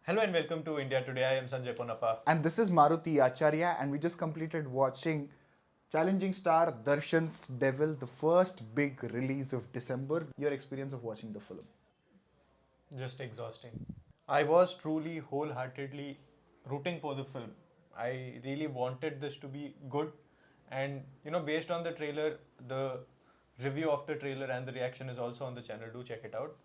Hello and welcome to India Today. I am Sanjay Ponappa. And this is Maruti Acharya, and we just completed watching challenging star Darshan's Devil, the first big release of December. Your experience of watching the film? Just exhausting. I was truly wholeheartedly rooting for the film. I really wanted this to be good, and based on the trailer, the review of the trailer and the reaction is also on the channel. Do check it out.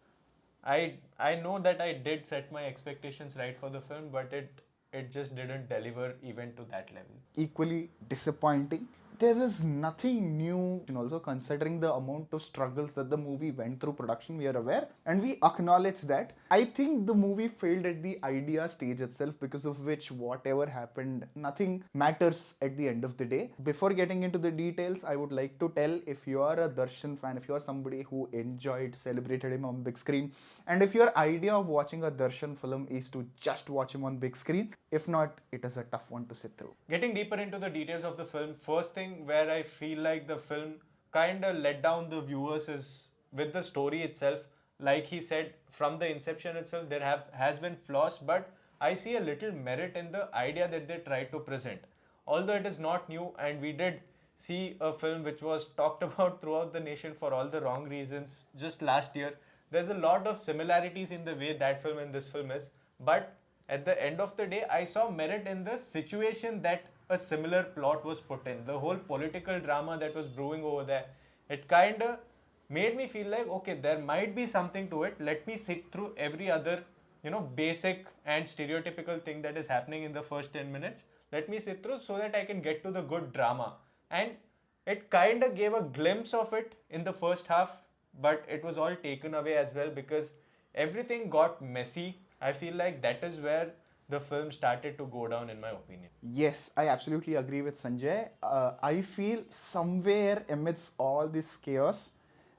I know that I did set my expectations right for the film, but it just didn't deliver even to that level. Equally disappointing. There is nothing new, and also considering the amount of struggles that the movie went through production, we are aware and we acknowledge that. I think the movie failed at the idea stage itself, because of which whatever happened, nothing matters at the end of the day. Before getting into the details, I would like to tell, if you are a Darshan fan, if you are somebody who enjoyed, celebrated him on big screen, and if your idea of watching a Darshan film is to just watch him on big screen, if not, it is a tough one to sit through. Getting deeper into the details of the film, first thing where I feel like the film kind of let down the viewers is with the story itself. Like he said, from the inception itself, there has been flaws, but I see a little merit in the idea that they tried to present. Although it is not new, and we did see a film which was talked about throughout the nation for all the wrong reasons just last year. There's a lot of similarities in the way that film and this film is, but at the end of the day, I saw merit in the situation that a similar plot was put in. The whole political drama that was brewing over there, it kind of made me feel like, okay, there might be something to it. Let me sit through every other, basic and stereotypical thing that is happening in the first 10 minutes. Let me sit through so that I can get to the good drama. And it kind of gave a glimpse of it in the first half, but it was all taken away as well because everything got messy. I feel like that is where the film started to go down, in my opinion. Yes, I absolutely agree with Sanjay. I feel somewhere amidst all this chaos,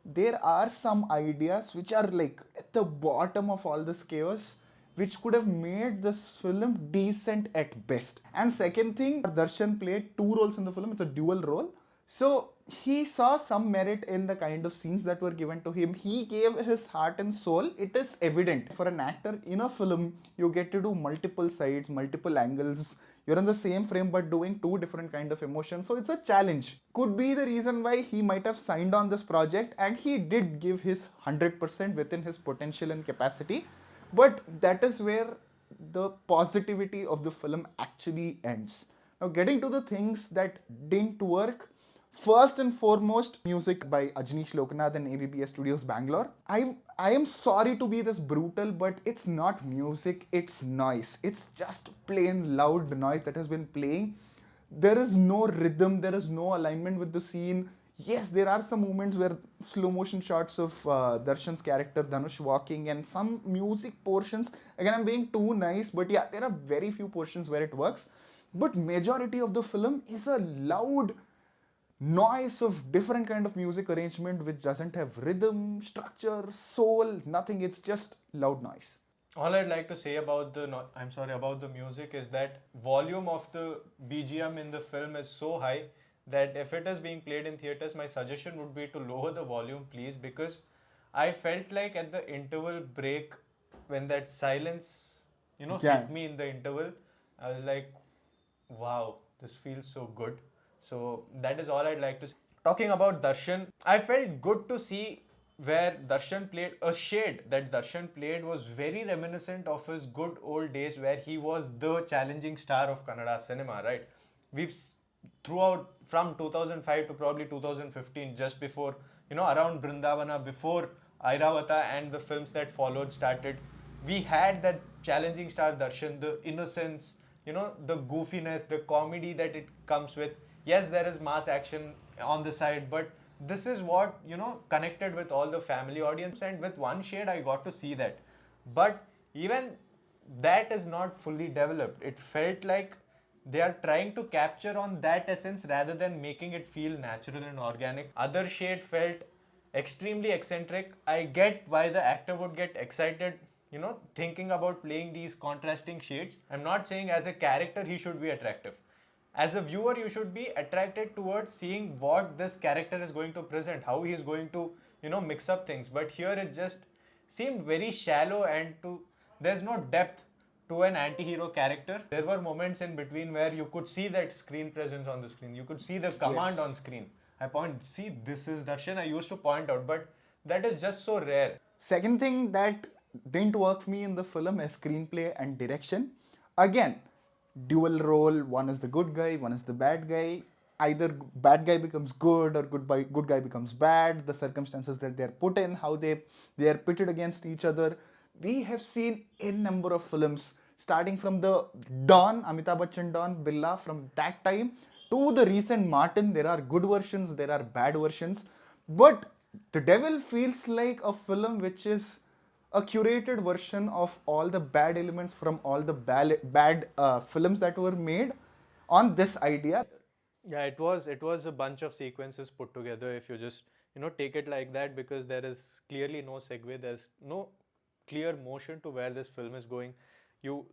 there are some ideas which are like at the bottom of all this chaos, which could have made this film decent at best. And second thing, Darshan played two roles in the film. It's a dual role. So he saw some merit in the kind of scenes that were given to him. He gave his heart and soul. It is evident. For an actor in a film, you get to do multiple sides, multiple angles. You're in the same frame but doing two different kind of emotions. So it's a challenge. Could be the reason why he might have signed on this project, and he did give his 100% within his potential and capacity. But that is where the positivity of the film actually ends. Now, getting to the things that didn't work, first and foremost, music by Ajaneesh, Loknath and ABBS Studios, Bangalore. I am sorry to be this brutal, but it's not music, it's noise. It's just plain loud noise that has been playing. There is no rhythm, there is no alignment with the scene. Yes, there are some moments where slow motion shots of Darshan's character Dhanush walking and some music portions. Again, I'm being too nice, but yeah, there are very few portions where it works. But majority of the film is a loud noise of different kind of music arrangement which doesn't have rhythm, structure, soul, nothing. It's just loud noise. All I'd like to say about about the music is that volume of the BGM in the film is so high that if it is being played in theaters, my suggestion would be to lower the volume, please, because I felt like at the interval break, when that silence, hit me in the interval, I was like, wow, this feels so good. So that is all I'd like to say. Talking about Darshan, I felt good to see where Darshan played. A shade that Darshan played was very reminiscent of his good old days where he was the challenging star of Kannada cinema, right? We've throughout from 2005 to probably 2015, just before, around Brindavana, before Airavata and the films that followed started, we had that challenging star Darshan, the innocence, the goofiness, the comedy that it comes with. Yes, there is mass action on the side, but this is what, connected with all the family audience, and with one shade I got to see that. But even that is not fully developed. It felt like they are trying to capture on that essence rather than making it feel natural and organic. Other shade felt extremely eccentric. I get why the actor would get excited, thinking about playing these contrasting shades. I'm not saying as a character he should be attractive. As a viewer, you should be attracted towards seeing what this character is going to present, how he is going to, mix up things. But here it just seemed very shallow, and there's no depth to an anti-hero character. There were moments in between where you could see that screen presence on the screen. You could see the command Yes. on screen. I point, see, this is Darshan. I used to point out, but that is just so rare. Second thing that didn't work for me in the film is screenplay and direction. Again, dual role. One is the good guy, one is the bad guy. Either bad guy becomes good or good guy becomes bad. The circumstances that they're put in, how they are pitted against each other. We have seen a number of films starting from the Dawn, Amitabh Bachchan Dawn, Billa, from that time to the recent Martin. There are good versions, there are bad versions, but The Devil feels like a film which is a curated version of all the bad elements from all the bad films that were made on this idea. Yeah, it was a bunch of sequences put together. If you just take it like that, because there is clearly no segue. There's no clear motion to where this film is going.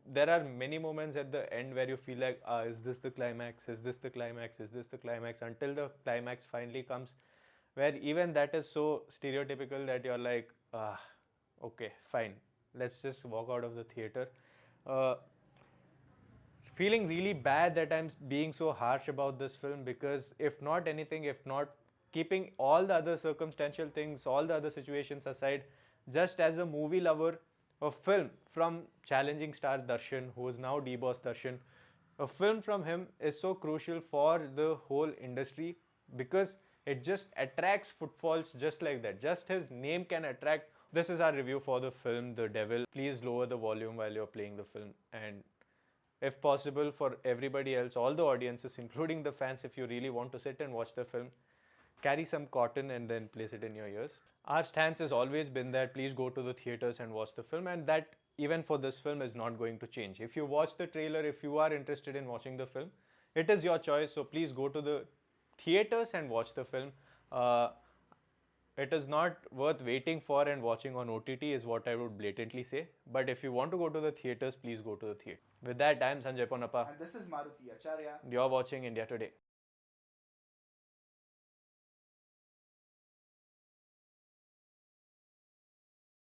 There are many moments at the end where you feel like, is this the climax? Is this the climax? Is this the climax? Until the climax finally comes, where even that is so stereotypical that you're like, okay, fine, let's just walk out of the theater. Uh, Feeling really bad that I'm being so harsh about this film, because if not anything, if not keeping all the other circumstantial things, all the other situations aside, just as a movie lover, a film from challenging star Darshan, who is now dboss Darshan, a film from him is so crucial for the whole industry, because it just attracts footfalls just like that. Just his name can attract. This is our review for the film The Devil. Please lower the volume while you're playing the film, and if possible, for everybody else, all the audiences, including the fans, if you really want to sit and watch the film, carry some cotton and then place it in your ears. Our stance has always been that please go to the theaters and watch the film, and that even for this film is not going to change. If you watch the trailer, if you are interested in watching the film, it is your choice. So please go to the theaters and watch the film. Uh, it is not worth waiting for and watching on OTT, is what I would blatantly say. But if you want to go to the theaters, please go to the theater. With that, I am Sanjay Ponappa. And this is Maruti Acharya. You're watching India Today.